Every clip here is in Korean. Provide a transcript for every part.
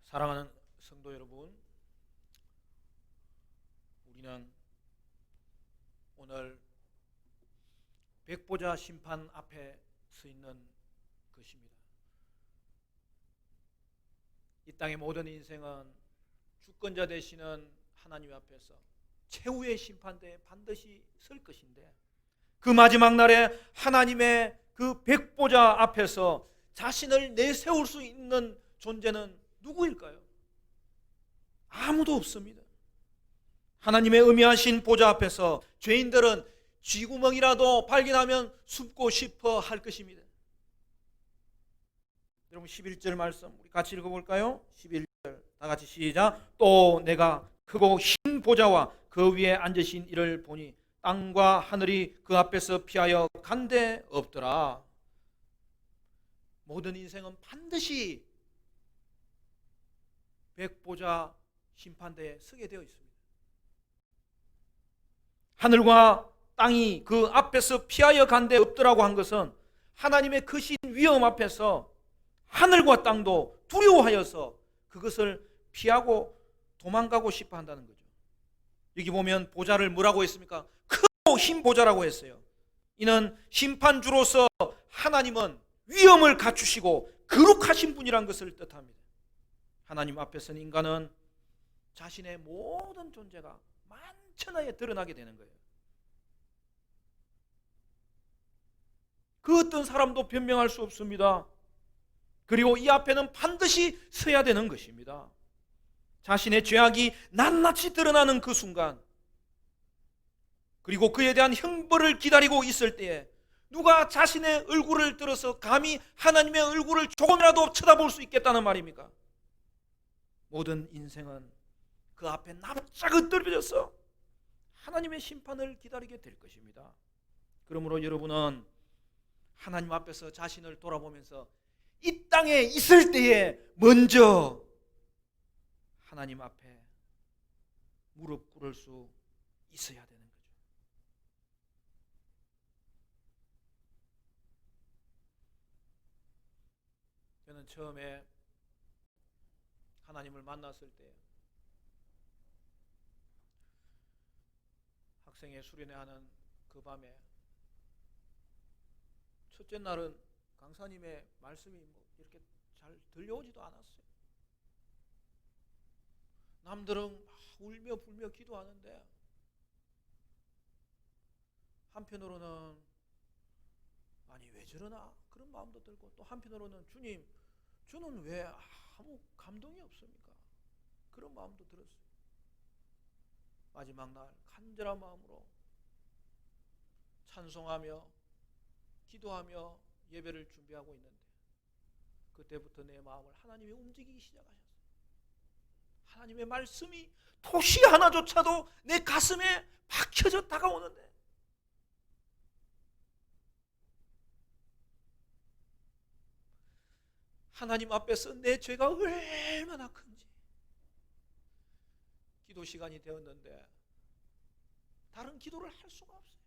사랑하는 성도 여러분, 우리는 오늘 백보자 심판 앞에 서 있는 것입니다. 이 땅의 모든 인생은 주권자 되시는 하나님 앞에서 최후의 심판대에 반드시 설 것인데, 그 마지막 날에 하나님의 그 백보자 앞에서 자신을 내세울 수 있는 존재는 누구일까요? 아무도 없습니다. 하나님의 의미하신 보좌 앞에서 죄인들은 쥐구멍이라도 발견하면 숨고 싶어 할 것입니다. 여러분 11절 말씀 우리 같이 읽어볼까요? 11절 다 같이 시작. 또 내가 크고 흰 보좌와 그 위에 앉으신 이를 보니 땅과 하늘이 그 앞에서 피하여 간데 없더라. 모든 인생은 반드시 백보자 심판대에 서게 되어 있습니다. 하늘과 땅이 그 앞에서 피하여 간데 없더라고 한 것은 하나님의 크신 위엄 앞에서 하늘과 땅도 두려워하여서 그것을 피하고 도망가고 싶어 한다는 거죠. 여기 보면 보좌를 뭐라고 했습니까? 크고 흰 보좌라고 했어요. 이는 심판주로서 하나님은 위엄을 갖추시고 거룩하신 분이란 것을 뜻합니다. 하나님 앞에서는 인간은 자신의 모든 존재가 만천하에 드러나게 되는 거예요. 그 어떤 사람도 변명할 수 없습니다. 그리고 이 앞에는 반드시 서야 되는 것입니다. 자신의 죄악이 낱낱이 드러나는 그 순간, 그리고 그에 대한 형벌을 기다리고 있을 때에 누가 자신의 얼굴을 들어서 감히 하나님의 얼굴을 조금이라도 쳐다볼 수 있겠다는 말입니까? 모든 인생은 그 앞에 납작 엎드려져서 하나님의 심판을 기다리게 될 것입니다. 그러므로 여러분은 하나님 앞에서 자신을 돌아보면서 이 땅에 있을 때에 먼저 하나님 앞에 무릎 꿇을 수 있어야 되는 거죠. 저는 처음에 하나님을 만났을 때 학생회 수련회 하는 그 밤에 첫째 날은 강사님의 말씀이 뭐 이렇게 잘 들려오지도 않았어요. 남들은 울며 불며 기도하는데 한편으로는 아니 왜 저러나 그런 마음도 들고, 또 한편으로는 주님 저는 왜 아무 감동이 없습니까? 그런 마음도 들었어요. 마지막 날 간절한 마음으로 찬송하며 기도하며 예배를 준비하고 있는데 그때부터 내 마음을 하나님이 움직이기 시작하셨어요. 하나님의 말씀이 토시 하나조차도 내 가슴에 박혀져 다가오는데, 하나님 앞에서 내 죄가 얼마나 큰지. 기도 시간이 되었는데 다른 기도를 할 수가 없어요.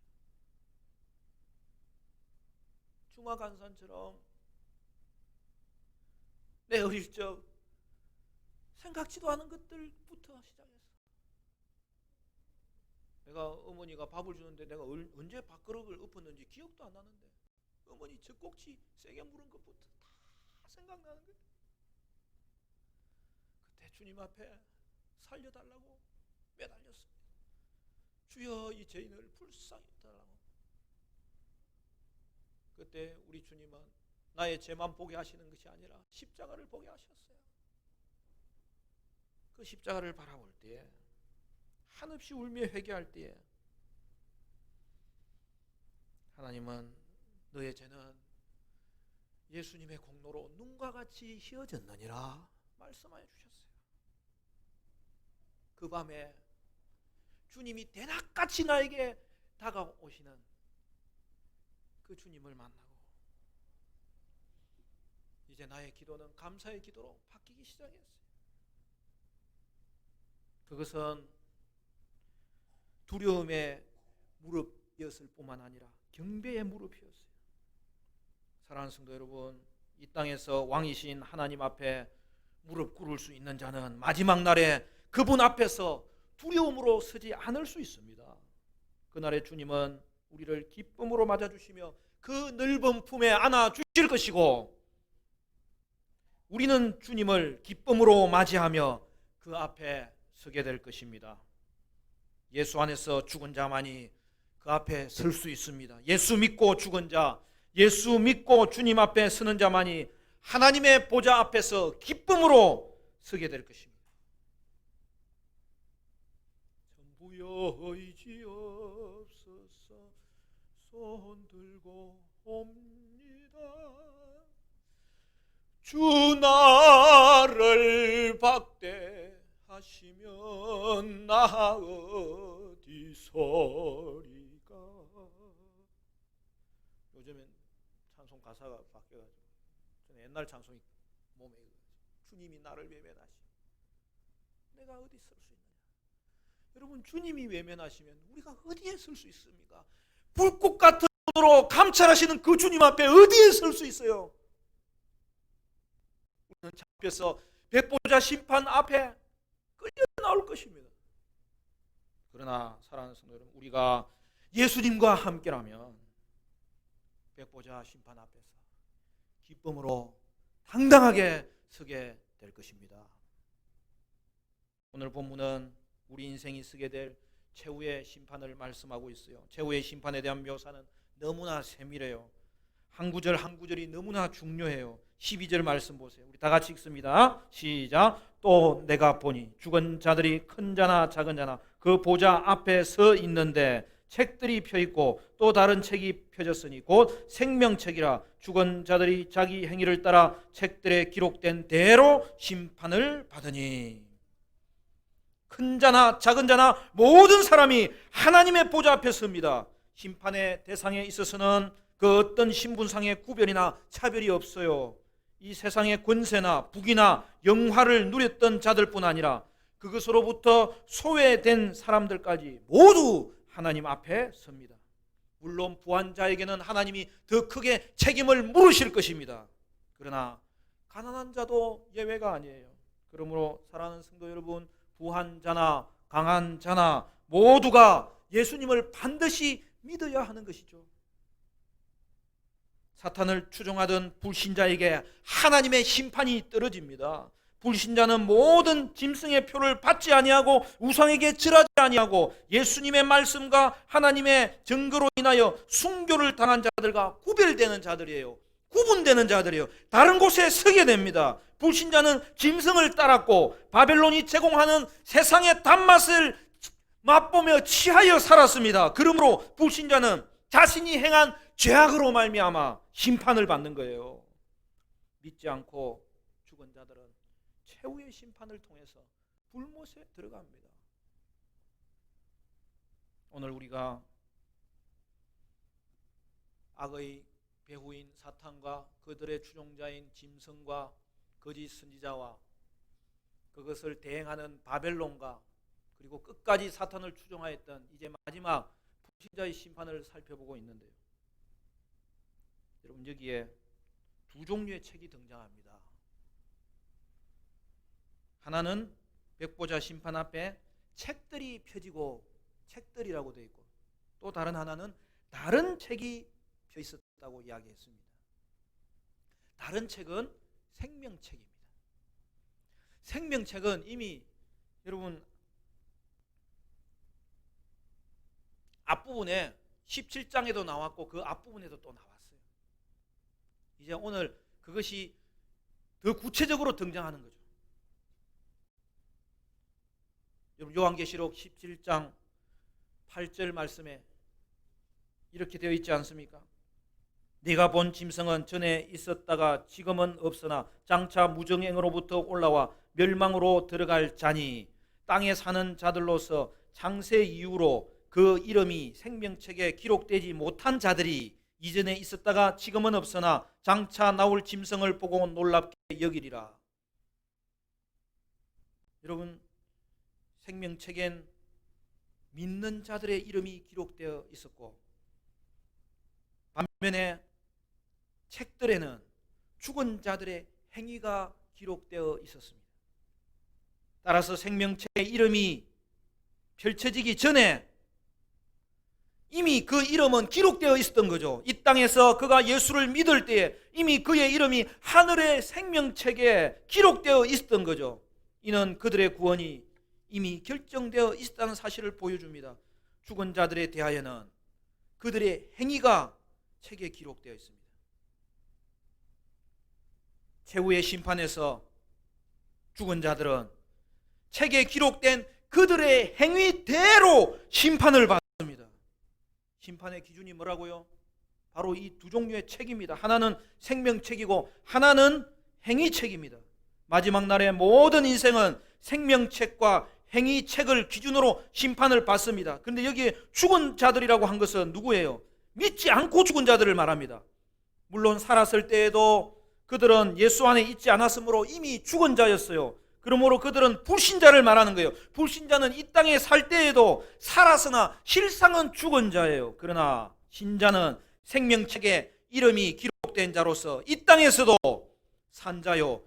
중화간선처럼 내 어릴 적 생각지도 않은 것들부터 시작했어. 내가 어머니가 밥을 주는데 내가 언제 밥그릇을 엎었는지 기억도 안 나는데 어머니 젖꼭지 세게 물은 것부터 다 생각나는 거예요. 그때 주님 앞에 살려달라고 매달렸습니다. 주여 이 죄인을 불쌍히 여겨달라고. 그때 우리 주님은 나의 죄만 보게 하시는 것이 아니라 십자가를 보게 하셨어요. 그 십자가를 바라볼 때에 한없이 울며 회개할 때에 하나님은 너의 죄는 예수님의 공로로 눈과 같이 희어졌느니라 말씀하여 주셨어요. 그 밤에 주님이 대낮같이 나에게 다가오시는 그 주님을 만나고 이제 나의 기도는 감사의 기도로 바뀌기 시작했어요. 그것은 두려움의 무릎이었을 뿐만 아니라 경배의 무릎이었어요. 사랑하는 성도 여러분, 이 땅에서 왕이신 하나님 앞에 무릎 꿇을 수 있는 자는 마지막 날에 그분 앞에서 두려움으로 서지 않을 수 있습니다. 그날에 주님은 우리를 기쁨으로 맞아주시며 그 넓은 품에 안아 주실 것이고, 우리는 주님을 기쁨으로 맞이하며 그 앞에 서게 될 것입니다. 예수 안에서 죽은 자만이 그 앞에 설 수 있습니다. 예수 믿고 죽은 자, 예수 믿고 주님 앞에 서는 자만이 하나님의 보좌 앞에서 기쁨으로 서게 될 것입니다. 전부여 의지없어서 손 들고 옵니다. 주 나를 박대하시면 나 어디 서리까. 요즘엔 찬송 가사가 바뀌어가지고 저는 옛날 찬송이 몸에 주님이 나를 외면하시면 내가 어디 설 수 있느냐. 여러분, 주님이 외면하시면 우리가 어디에 설 수 있습니까? 불꽃 같은 손으로 감찰하시는 그 주님 앞에 어디에 설 수 있어요? 우리는 잡혀서 백보자 심판 앞에 끌려 나올 것입니다. 그러나 사랑하는 성도 여러분, 우리가 예수님과 함께라면 백보자 심판 앞에서 기쁨으로 당당하게 서게 될 것입니다. 오늘 본문은 우리 인생이 서게 될 최후의 심판을 말씀하고 있어요. 최후의 심판에 대한 묘사는 너무나 세밀해요. 한 구절 한 구절이 너무나 중요해요. 12절 말씀 보세요. 우리 다 같이 읽습니다. 시작. 또 내가 보니 죽은 자들이 큰 자나 작은 자나 그 보좌 앞에 서 있는데 책들이 펴있고 또 다른 책이 펴졌으니 곧 생명책이라. 죽은 자들이 자기 행위를 따라 책들에 기록된 대로 심판을 받으니. 큰 자나 작은 자나 모든 사람이 하나님의 보좌 앞에 섭니다. 심판의 대상에 있어서는 그 어떤 신분상의 구별이나 차별이 없어요. 이 세상의 권세나 부귀나 영화를 누렸던 자들뿐 아니라 그것으로부터 소외된 사람들까지 모두 하나님 앞에 섭니다. 물론 부한 자에게는 하나님이 더 크게 책임을 물으실 것입니다. 그러나 가난한 자도 예외가 아니에요. 그러므로 사랑하는 성도 여러분, 부한 자나 강한 자나 모두가 예수님을 반드시 믿어야 하는 것이죠. 사탄을 추종하던 불신자에게 하나님의 심판이 떨어집니다. 불신자는 모든 짐승의 표를 받지 아니하고 우상에게 절하지 아니하고 예수님의 말씀과 하나님의 증거로 인하여 순교를 당한 자들과 구별되는 자들이에요. 구분되는 자들이에요. 다른 곳에 서게 됩니다. 불신자는 짐승을 따랐고 바벨론이 제공하는 세상의 단맛을 맛보며 취하여 살았습니다. 그러므로 불신자는 자신이 행한 죄악으로 말미암아 심판을 받는 거예요. 믿지 않고 죽은 자들은 최후의 심판을 통해서 불못에 들어갑니다. 오늘 우리가 악의 배후인 사탄과 그들의 추종자인 짐승과 거짓 선지자와 그것을 대행하는 바벨론과 그리고 끝까지 사탄을 추종하였던 이제 마지막 불신자의 심판을 살펴보고 있는데요. 여러분, 여기에 두 종류의 책이 등장합니다. 하나는 백보자 심판 앞에 책들이 펴지고 책들이라고 되어 있고, 또 다른 하나는 다른 책이 펴 있었다고 이야기했습니다. 다른 책은 생명책입니다. 생명책은 이미 여러분 앞부분에 17장에도 나왔고 그 앞부분에도 또 나왔어요. 이제 오늘 그것이 더 구체적으로 등장하는 거죠. 여러분, 요한계시록 17장 8절 말씀에 이렇게 되어 있지 않습니까? 네가 본 짐승은 전에 있었다가 지금은 없으나 장차 무정행으로부터 올라와 멸망으로 들어갈 자니 땅에 사는 자들로서 창세 이후로 그 이름이 생명책에 기록되지 못한 자들이 이전에 있었다가 지금은 없으나 장차 나올 짐승을 보고 놀랍게 여기리라. 여러분, 생명책엔 믿는 자들의 이름이 기록되어 있었고 반면에 책들에는 죽은 자들의 행위가 기록되어 있었습니다. 따라서 생명책의 이름이 펼쳐지기 전에 이미 그 이름은 기록되어 있었던 거죠. 이 땅에서 그가 예수를 믿을 때에 이미 그의 이름이 하늘의 생명책에 기록되어 있었던 거죠. 이는 그들의 구원이 이미 결정되어 있었다는 사실을 보여줍니다. 죽은 자들에 대하여는 그들의 행위가 책에 기록되어 있습니다. 최후의 심판에서 죽은 자들은 책에 기록된 그들의 행위대로 심판을 받습니다. 심판의 기준이 뭐라고요? 바로 이 두 종류의 책입니다. 하나는 생명책이고 하나는 행위책입니다. 마지막 날의 모든 인생은 생명책과 행위책을 기준으로 심판을 받습니다. 그런데 여기에 죽은 자들이라고 한 것은 누구예요? 믿지 않고 죽은 자들을 말합니다. 물론 살았을 때에도 그들은 예수 안에 있지 않았으므로 이미 죽은 자였어요. 그러므로 그들은 불신자를 말하는 거예요. 불신자는 이 땅에 살 때에도 살았으나 실상은 죽은 자예요. 그러나 신자는 생명책에 이름이 기록된 자로서 이 땅에서도 산 자요,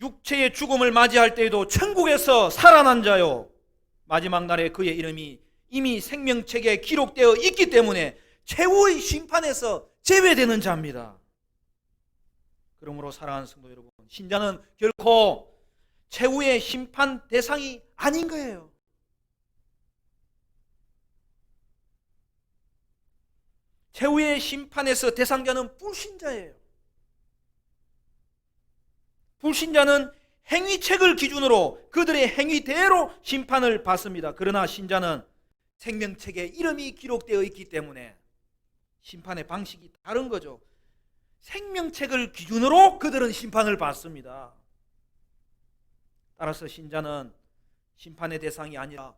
육체의 죽음을 맞이할 때에도 천국에서 살아난 자요, 마지막 날에 그의 이름이 이미 생명책에 기록되어 있기 때문에 최후의 심판에서 제외되는 자입니다. 그러므로 사랑하는 성도 여러분, 신자는 결코 최후의 심판 대상이 아닌 거예요. 최후의 심판에서 대상자는 불신자예요. 불신자는 행위책을 기준으로 그들의 행위대로 심판을 받습니다. 그러나 신자는 생명책에 이름이 기록되어 있기 때문에 심판의 방식이 다른 거죠. 생명책을 기준으로 그들은 심판을 받습니다. 따라서 신자는 심판의 대상이 아니라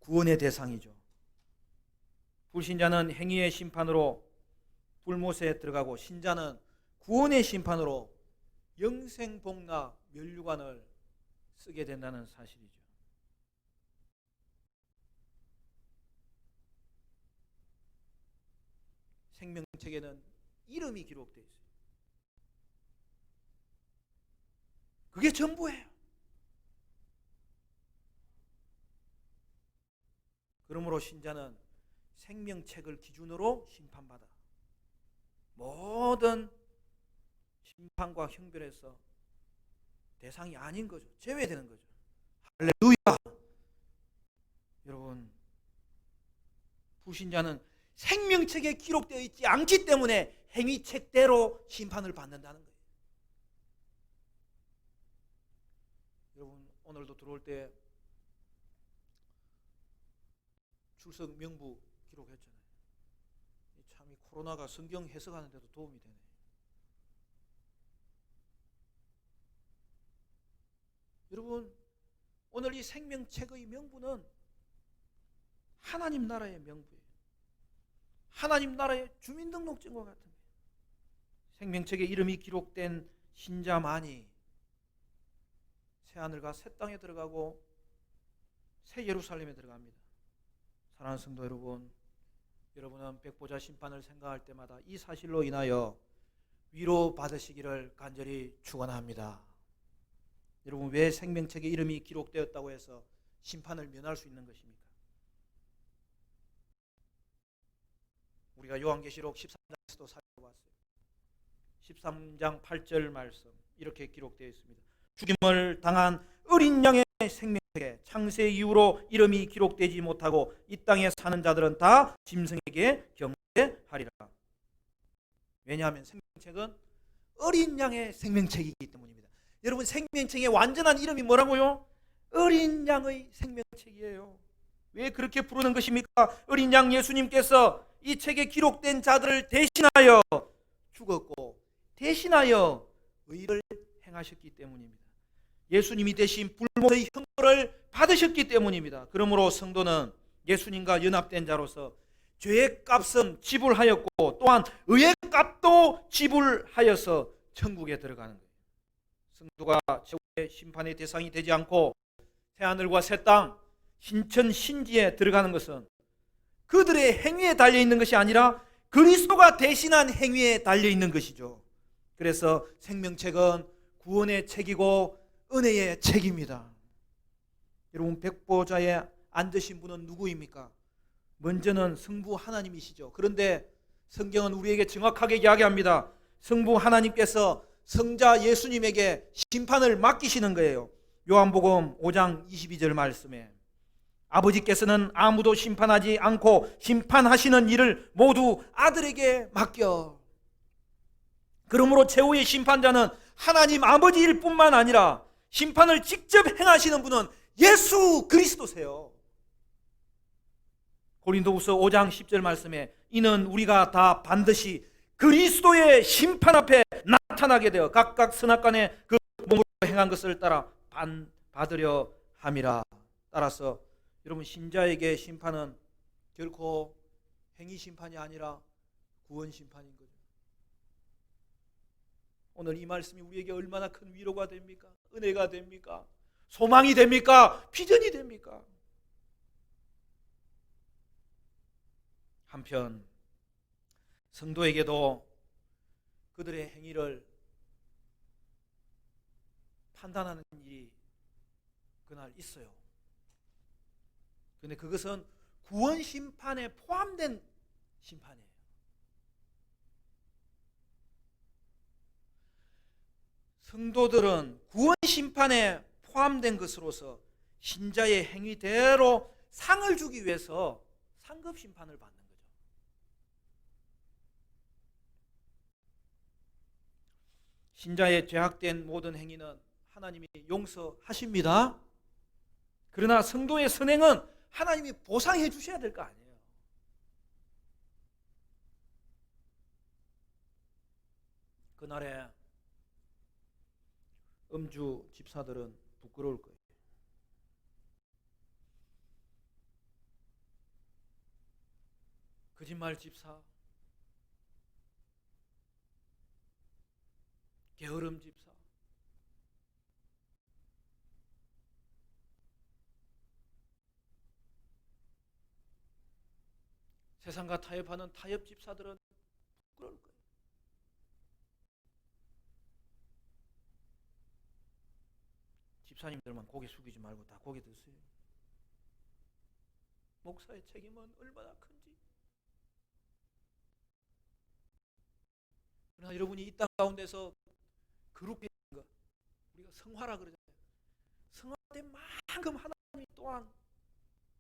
구원의 대상이죠. 불신자는 행위의 심판으로 불못에 들어가고 신자는 구원의 심판으로 영생복락 면류관을 쓰게 된다는 사실이죠. 생명책에는 이름이 기록되어 있어요. 그게 전부예요. 그러므로 신자는 생명책을 기준으로 심판받아 모든 심판과 형별에서 대상이 아닌 거죠. 제외되는 거죠. 할렐루야. 여러분, 불신자는 생명책에 기록되어 있지 않기 때문에 행위책대로 심판을 받는다는 거예요. 여러분, 오늘도 들어올 때 출석 명부 기록했잖아요. 참 이 코로나가 성경 해석하는 데도 도움이 되네. 여러분, 오늘 이 생명책의 명부는 하나님 나라의 명부예요. 하나님 나라의 주민등록증과 같은 거예요. 생명책에 이름이 기록된 신자만이 새하늘과 새 땅에 들어가고 새 예루살렘에 들어갑니다. 사랑하는 성도 여러분, 여러분은 백보자 심판을 생각할 때마다 이 사실로 인하여 위로받으시기를 간절히 축원합니다. 여러분, 왜 생명책에 이름이 기록되었다고 해서 심판을 면할 수 있는 것입니까? 우리가 요한계시록 13장에서도 살펴봤어요. 13장 8절 말씀 이렇게 기록되어 있습니다. 죽임을 당한 어린 양의 생명책에 창세 이후로 이름이 기록되지 못하고 이 땅에 사는 자들은 다 짐승에게 경배하리라. 왜냐하면 생명책은 어린 양의 생명책이기 때문입니다. 여러분, 생명책의 완전한 이름이 뭐라고요? 어린 양의 생명책이에요. 왜 그렇게 부르는 것입니까? 어린 양 예수님께서 이 책에 기록된 자들을 대신하여 죽었고 대신하여 의를 행하셨기 때문입니다. 예수님이 대신 불못의 형벌을 받으셨기 때문입니다. 그러므로 성도는 예수님과 연합된 자로서 죄의 값은 지불하였고 또한 의의 값도 지불하여서 천국에 들어가는 거예요. 성도가 최후의 심판의 대상이 되지 않고 새하늘과 새 땅, 신천 신지에 들어가는 것은 그들의 행위에 달려있는 것이 아니라 그리스도가 대신한 행위에 달려있는 것이죠. 그래서 생명책은 구원의 책이고 은혜의 책입니다. 여러분, 백보자에 앉으신 분은 누구입니까? 먼저는 성부 하나님이시죠. 그런데 성경은 우리에게 정확하게 이야기합니다. 성부 하나님께서 성자 예수님에게 심판을 맡기시는 거예요. 요한복음 5장 22절 말씀에 아버지께서는 아무도 심판하지 않고 심판하시는 일을 모두 아들에게 맡겨. 그러므로 최후의 심판자는 하나님 아버지일 뿐만 아니라 심판을 직접 행하시는 분은 예수 그리스도세요. 고린도후서 5장 10절 말씀에 이는 우리가 다 반드시 그리스도의 심판 앞에 나타나게 되어 각각 선악간에 그 몸으로 행한 것을 따라 받으려 함이라. 따라서 여러분, 신자에게 심판은 결코 행위 심판이 아니라 구원 심판인 거죠. 오늘 이 말씀이 우리에게 얼마나 큰 위로가 됩니까? 은혜가 됩니까? 소망이 됩니까? 비전이 됩니까? 한편 성도에게도 그들의 행위를 판단하는 일이 그날 있어요. 그런데 그것은 구원 심판에 포함된 심판이에요. 성도들은 구원 심판에 포함된 것으로서 신자의 행위대로 상을 주기 위해서 상급 심판을 받는 거죠. 신자의 죄악된 모든 행위는 하나님이 용서하십니다. 그러나 성도의 선행은 하나님이 보상해 주셔야 될 거 아니에요. 그날에 음주 집사들은 부끄러울 거예요. 거짓말 집사, 게으름 집사, 세상과 타협하는 타협 집사들은 부끄러울 거예요. 집사님들만 고개 숙이지 말고 다 고개 드세요. 목사의 책임은 얼마나 큰지. 그러나 여러분이 이 땅 가운데서 거룩해 있는 것, 우리가 성화라 그러잖아요. 성화된 만큼 하나님이 또한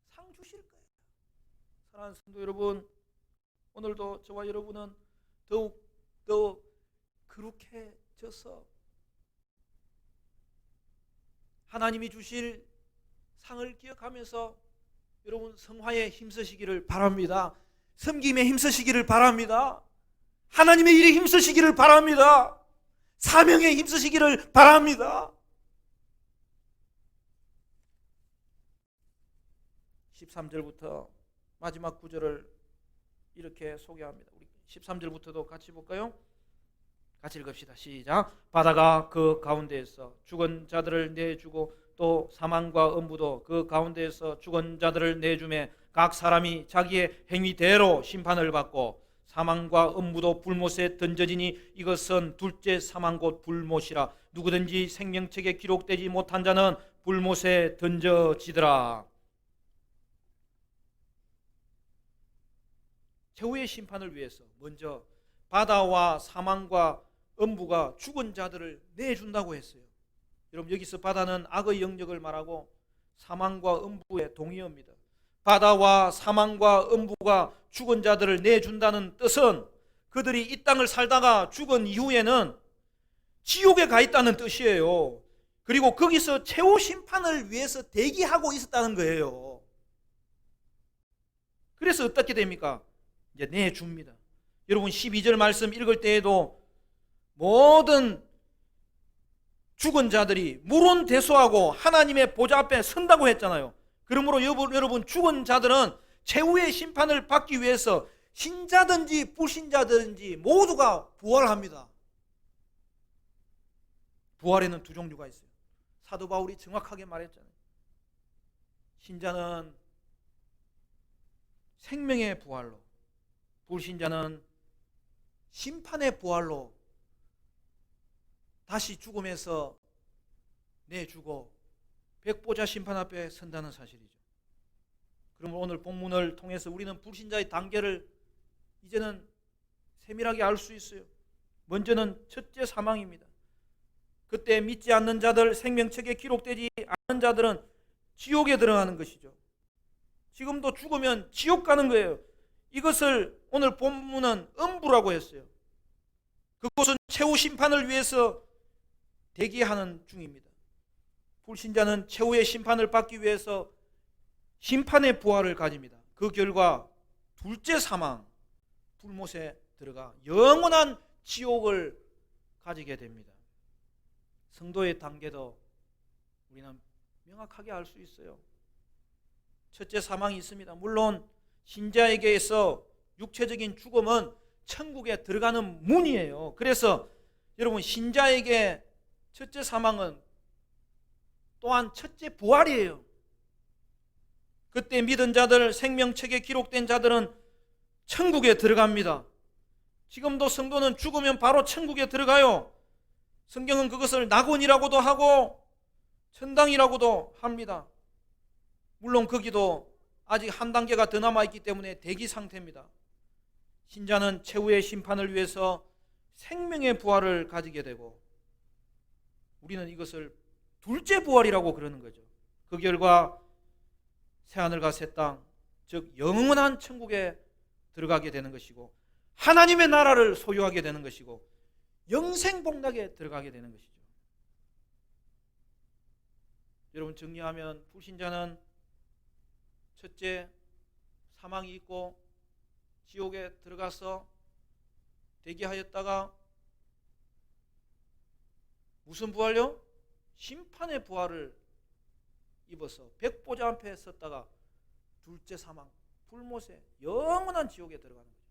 상 주실 거예요. 사랑하는 성도 여러분, 오늘도 저와 여러분은 더욱 더 거룩해져서 하나님이 주실 상을 기억하면서 여러분 성화에 힘쓰시기를 바랍니다. 섬김에 힘쓰시기를 바랍니다. 하나님의 일에 힘쓰시기를 바랍니다. 사명에 힘쓰시기를 바랍니다. 13절부터 마지막 구절을 이렇게 소개합니다. 우리 13절부터도 같이 볼까요? 같이 읽읍시다. 시작. 바다가 그 가운데에서 죽은 자들을 내주고 또 사망과 음부도 그 가운데에서 죽은 자들을 내주매 각 사람이 자기의 행위대로 심판을 받고 사망과 음부도 불못에 던져지니 이것은 둘째 사망 곧 불못이라. 누구든지 생명책에 기록되지 못한 자는 불못에 던져지더라. 최후의 심판을 위해서 먼저 바다와 사망과 음부가 죽은 자들을 내준다고 했어요. 여러분, 여기서 바다는 악의 영역을 말하고 사망과 음부의 동의어입니다. 바다와 사망과 음부가 죽은 자들을 내준다는 뜻은 그들이 이 땅을 살다가 죽은 이후에는 지옥에 가 있다는 뜻이에요. 그리고 거기서 최후 심판을 위해서 대기하고 있었다는 거예요. 그래서 어떻게 됩니까? 이제 내줍니다. 여러분, 12절 말씀 읽을 때에도 모든 죽은 자들이 물론대소하고 하나님의 보좌 앞에 선다고 했잖아요. 그러므로 여러분, 죽은 자들은 최후의 심판을 받기 위해서 신자든지 불신자든지 모두가 부활합니다. 부활에는 두 종류가 있어요. 사도 바울이 정확하게 말했잖아요. 신자는 생명의 부활로, 불신자는 심판의 부활로 다시 죽음에서 내주고 백보자 심판 앞에 선다는 사실이죠. 그러면 오늘 본문을 통해서 우리는 불신자의 단계를 이제는 세밀하게 알 수 있어요. 먼저는 첫째 사망입니다. 그때 믿지 않는 자들, 생명책에 기록되지 않은 자들은 지옥에 들어가는 것이죠. 지금도 죽으면 지옥 가는 거예요. 이것을 오늘 본문은 음부라고 했어요. 그곳은 최후 심판을 위해서 대기하는 중입니다. 불신자는 최후의 심판을 받기 위해서 심판의 부활을 가집니다. 그 결과 둘째 사망, 불못에 들어가 영원한 지옥을 가지게 됩니다. 성도의 단계도 우리는 명확하게 알 수 있어요. 첫째 사망이 있습니다. 물론 신자에게서 육체적인 죽음은 천국에 들어가는 문이에요. 그래서 여러분, 신자에게 첫째 사망은 또한 첫째 부활이에요. 그때 믿은 자들, 생명책에 기록된 자들은 천국에 들어갑니다. 지금도 성도는 죽으면 바로 천국에 들어가요. 성경은 그것을 낙원이라고도 하고 천당이라고도 합니다. 물론 거기도 아직 한 단계가 더 남아있기 때문에 대기 상태입니다. 신자는 최후의 심판을 위해서 생명의 부활을 가지게 되고, 우리는 이것을 둘째 부활이라고 그러는 거죠. 그 결과 새하늘과 새 땅, 즉 영원한 천국에 들어가게 되는 것이고, 하나님의 나라를 소유하게 되는 것이고, 영생복락에 들어가게 되는 것이죠. 여러분, 정리하면 불신자는 첫째 사망이 있고 지옥에 들어가서 대기하였다가 무슨 부활요? 심판의 부활을 입어서 백보자 앞에 섰다가 둘째 사망, 불못에 영원한 지옥에 들어가는 거죠.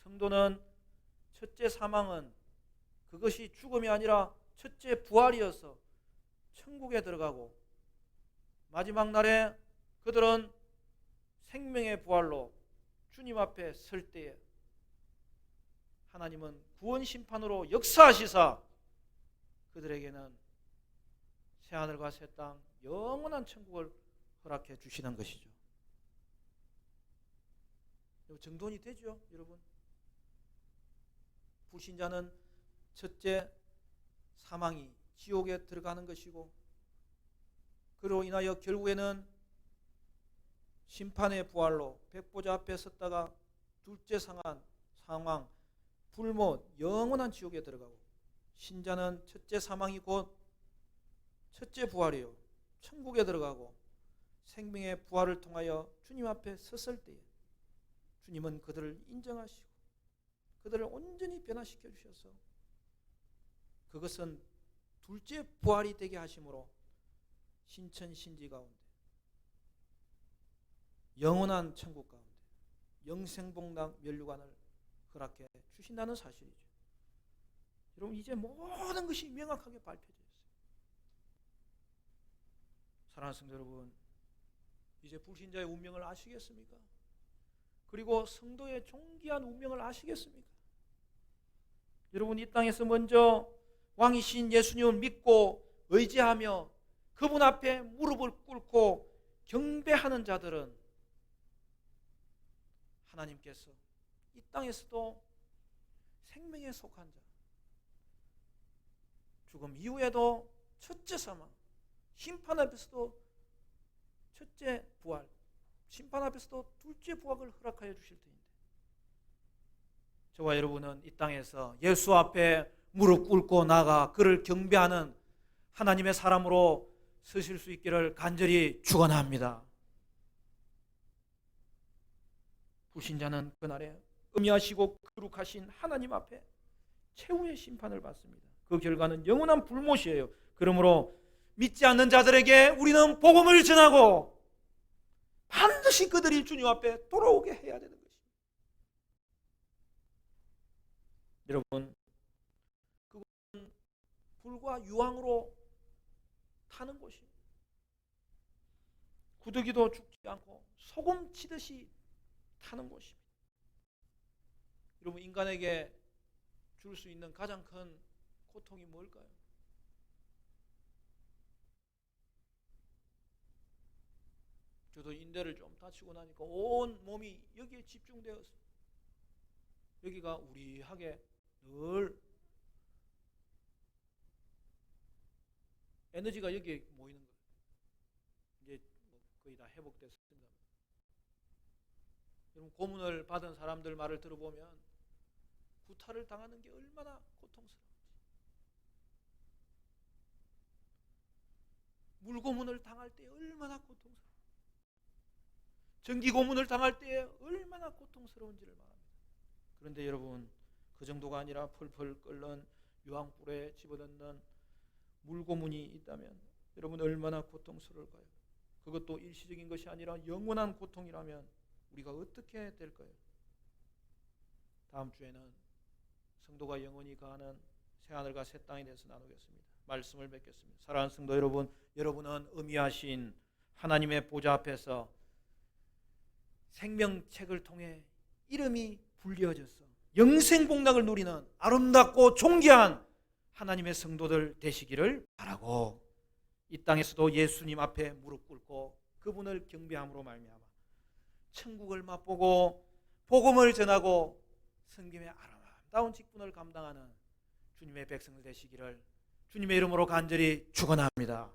성도는 첫째 사망은 그것이 죽음이 아니라 첫째 부활이어서 천국에 들어가고, 마지막 날에 그들은 생명의 부활로 주님 앞에 설 때에 하나님은 구원 심판으로 역사하시사 그들에게는 새하늘과 새 땅, 영원한 천국을 허락해 주시는 것이죠. 정돈이 되죠, 여러분? 불신자는 첫째 사망이 지옥에 들어가는 것이고, 그로 인하여 결국에는 심판의 부활로 백보자 앞에 섰다가 둘째 상황, 불못, 영원한 지옥에 들어가고, 신자는 첫째 사망이 곧 첫째 부활이요, 천국에 들어가고 생명의 부활을 통하여 주님 앞에 섰을 때에 주님은 그들을 인정하시고 그들을 온전히 변화시켜 주셔서 그것은 둘째 부활이 되게 하심으로 신천신지 가운데, 영원한 천국 가운데 영생복락 면류관을 허락해 주신다는 사실이죠. 여러분, 이제 모든 것이 명확하게 밝혀져 있어요. 사랑하는 성도 여러분, 이제 불신자의 운명을 아시겠습니까? 그리고 성도의 존귀한 운명을 아시겠습니까? 여러분, 이 땅에서 먼저 왕이신 예수님을 믿고 의지하며 그분 앞에 무릎을 꿇고 경배하는 자들은 하나님께서 이 땅에서도 생명에 속한 자, 죽음 이후에도 첫째 사망, 심판 앞에서도 첫째 부활, 심판 앞에서도 둘째 부활을 허락하여 주실 터인데, 저와 여러분은 이 땅에서 예수 앞에 무릎 꿇고 나가 그를 경배하는 하나님의 사람으로 서실 수 있기를 간절히 축원합니다. 불신자는 그날에 음미하시고 거룩하신 하나님 앞에 최후의 심판을 받습니다. 그 결과는 영원한 불못이에요. 그러므로 믿지 않는 자들에게 우리는 복음을 전하고 반드시 그들이 주님 앞에 돌아오게 해야 되는 것입니다. 여러분, 그것은 불과 유황으로 타는 곳이에요. 구더기도 죽지 않고 소금 치듯이 타는 곳입니다. 여러분, 인간에게 줄 수 있는 가장 큰 고통이 뭘까요? 저도 인대를 좀 다치고 나니까 온 몸이 여기에 집중되었어요. 여기가 우리하게 늘 에너지가 여기에 모이는 거예요. 이제 거의 다 회복됐습니다. 여러분, 고문을 받은 사람들 말을 들어보면 구타를 당하는 게 얼마나 고통스러운지, 물고문을 당할 때 얼마나 고통스러운지, 전기고문을 당할 때 얼마나 고통스러운지를 말합니다. 그런데 여러분, 그 정도가 아니라 펄펄 끓는 유황불에 집어넣는 물고문이 있다면 여러분 얼마나 고통스러울까요? 그것도 일시적인 것이 아니라 영원한 고통이라면 우리가 어떻게 될까요? 다음 주에는 성도가 영원히 거하는 새하늘과 새 땅에 대해서 나누겠습니다. 말씀을 뵙겠습니다. 사랑하는 성도 여러분, 여러분은 의미하신 하나님의 보좌 앞에서 생명책을 통해 이름이 불리어져서 영생복락을 누리는 아름답고 존귀한 하나님의 성도들 되시기를 바라고, 이 땅에서도 예수님 앞에 무릎 꿇고 그분을 경배함으로 말미암아 천국을 맛보고 복음을 전하고 성김의 아름다운 직분을 감당하는 주님의 백성들 되시기를 주님의 이름으로 간절히 축원합니다.